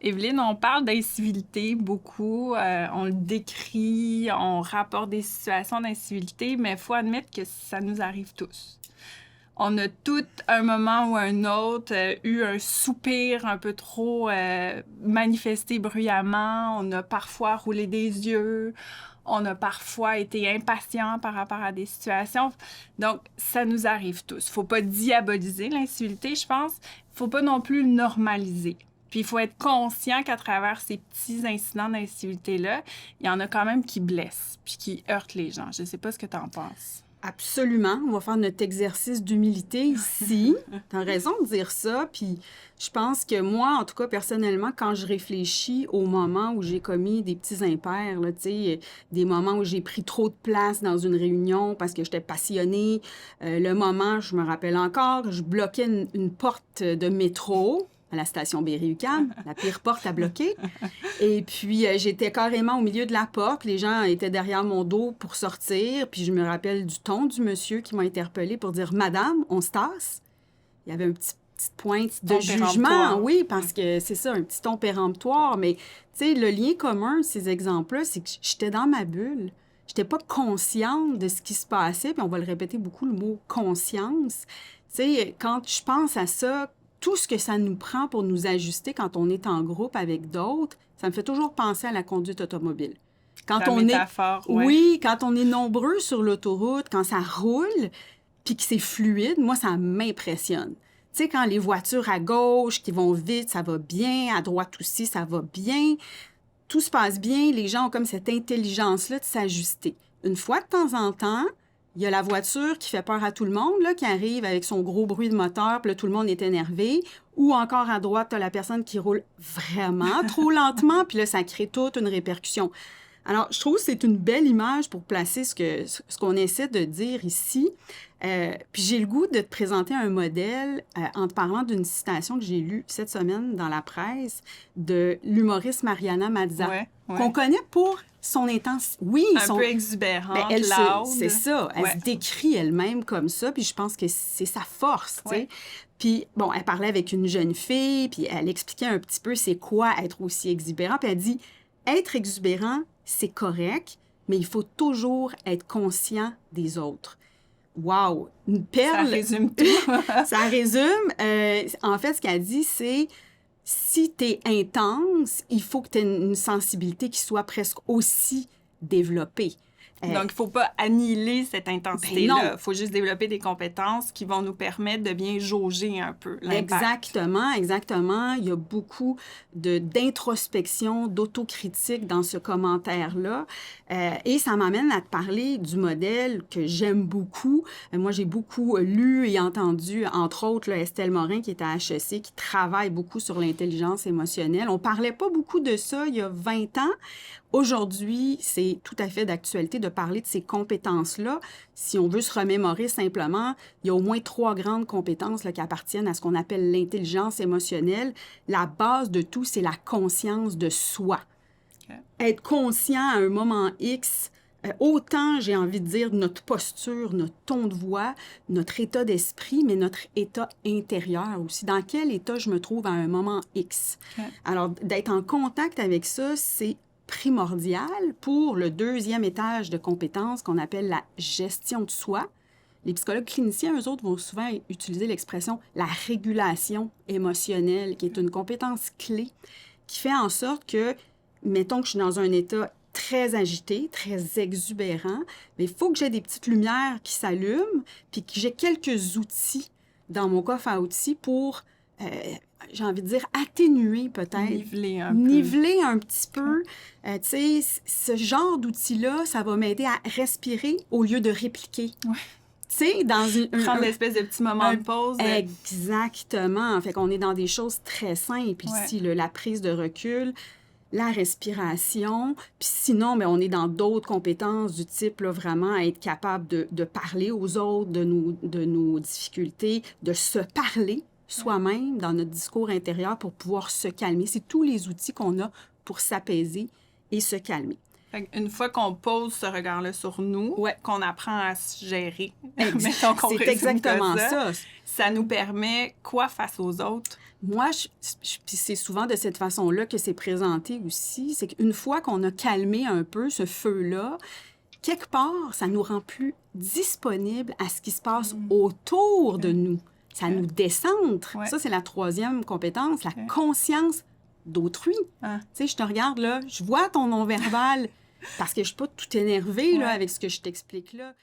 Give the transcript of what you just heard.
Évelyne, on parle d'incivilité beaucoup, on le décrit, on rapporte des situations d'incivilité, mais il faut admettre que ça nous arrive tous. On a tous, un moment ou un autre, eu un soupir un peu trop manifesté bruyamment. On a parfois roulé des yeux. On a parfois été impatient par rapport à des situations. Donc, ça nous arrive tous. Faut pas diaboliser l'incivilité, je pense. Faut pas non plus le normaliser. Puis, il faut être conscient qu'à travers ces petits incidents d'incivilité-là, il y en a quand même qui blessent puis qui heurtent les gens. Je sais pas ce que tu en penses. Absolument. On va faire notre exercice d'humilité ici. Tu as raison de dire ça. Puis je pense que moi, en tout cas, personnellement, quand je réfléchis au moment où j'ai commis des petits impairs, là, tu sais, des moments où j'ai pris trop de place dans une réunion parce que j'étais passionnée, le moment, je me rappelle encore, je bloquais une porte de métro à la station Berry-UQAM, la pire porte à bloquer. Et puis, j'étais carrément au milieu de la porte. Les gens étaient derrière mon dos pour sortir. Puis, je me rappelle du ton du monsieur qui m'a interpellée pour dire « Madame, on se tasse ». Il y avait une petite pointe de jugement, oui, parce que c'est ça, un petit ton péremptoire. Mais, tu sais, le lien commun de ces exemples-là, c'est que j'étais dans ma bulle. J'étais pas consciente de ce qui se passait. Puis, on va le répéter beaucoup, le mot « conscience ». Tu sais, quand je pense à ça, tout ce que ça nous prend pour nous ajuster quand on est en groupe avec d'autres, ça me fait toujours penser à la conduite automobile. Quand La on métaphore, est, ouais. oui, quand on est nombreux sur l'autoroute, quand ça roule, puis que c'est fluide, moi, ça m'impressionne. Tu sais, quand les voitures à gauche qui vont vite, ça va bien, à droite aussi, ça va bien, tout se passe bien, les gens ont comme cette intelligence-là de s'ajuster. Une fois de temps en temps, il y a la voiture qui fait peur à tout le monde, là, qui arrive avec son gros bruit de moteur, puis là, tout le monde est énervé. Ou encore à droite, tu as la personne qui roule vraiment trop lentement, puis là, ça crée toute une répercussion. Alors, je trouve que c'est une belle image pour placer ce qu'on essaie de dire ici. Puis j'ai le goût de te présenter un modèle en te parlant d'une citation que j'ai lue cette semaine dans la presse de l'humoriste Mariana Mazza, qu'on connaît pour son intensité. Oui, un peu exubérante, elle loud. C'est ça. Elle se décrit elle-même comme ça, puis je pense que c'est sa force, tu sais. Puis, bon, elle parlait avec une jeune fille, puis elle expliquait un petit peu c'est quoi être aussi exubérant, puis elle dit « Être exubérant, c'est correct, mais il faut toujours être conscient des autres. » Wow! Une perle! Ça résume tout. Ça résume. En fait, ce qu'elle dit, c'est si tu es intense, il faut que tu aies une sensibilité qui soit presque aussi développée. Donc, il ne faut pas annihiler cette intensité-là. Il faut juste développer des compétences qui vont nous permettre de bien jauger un peu l'impact. Exactement, exactement. Il y a beaucoup d'introspection, d'autocritique dans ce commentaire-là. Et ça m'amène à te parler du modèle que j'aime beaucoup. Moi, j'ai beaucoup lu et entendu, entre autres, là, Estelle Morin, qui est à HEC, qui travaille beaucoup sur l'intelligence émotionnelle. On ne parlait pas beaucoup de ça il y a 20 ans. Aujourd'hui, c'est tout à fait d'actualité de parler de ces compétences-là. Si on veut se remémorer simplement, il y a au moins 3 grandes compétences là, qui appartiennent à ce qu'on appelle l'intelligence émotionnelle. La base de tout, c'est la conscience de soi. Okay. Être conscient à un moment X, autant, j'ai envie de dire, notre posture, notre ton de voix, notre état d'esprit, mais notre état intérieur aussi. Dans quel état je me trouve à un moment X? Okay. Alors, d'être en contact avec ça, c'est primordial pour le 2e étage de compétences qu'on appelle la gestion de soi. Les psychologues cliniciens, eux autres, vont souvent utiliser l'expression « la régulation émotionnelle », qui est une compétence clé qui fait en sorte que, mettons que je suis dans un état très agité, très exubérant, mais il faut que j'ai des petites lumières qui s'allument, puis que j'ai quelques outils dans mon coffre à outils pour... j'ai envie de dire, atténuer peut-être. Niveler un petit peu. Tu sais, ce genre d'outil-là, ça va m'aider à respirer au lieu de répliquer. Ouais. Tu sais, dans prendre l'espèce de petit moment de pause. Exactement. Fait qu'on est dans des choses très simples ici, la prise de recul, la respiration. Puis sinon, bien, on est dans d'autres compétences du type, là, vraiment, à être capable de parler aux autres de nos difficultés, de se parler soi-même dans notre discours intérieur pour pouvoir se calmer. C'est tous les outils qu'on a pour s'apaiser et se calmer. Une fois qu'on pose ce regard-là sur nous, qu'on apprend à se gérer, mettons qu'on c'est exactement ça, ça nous permet quoi face aux autres? Moi, puis c'est souvent de cette façon-là que c'est présenté aussi, c'est qu'une fois qu'on a calmé un peu ce feu-là, quelque part, ça nous rend plus disponibles à ce qui se passe autour de nous. Ça nous décentre. Ça, c'est la troisième compétence, la conscience d'autrui. Tu sais, je te regarde là, je vois ton non-verbal parce que je suis pas tout énervée là, avec ce que je t'explique là.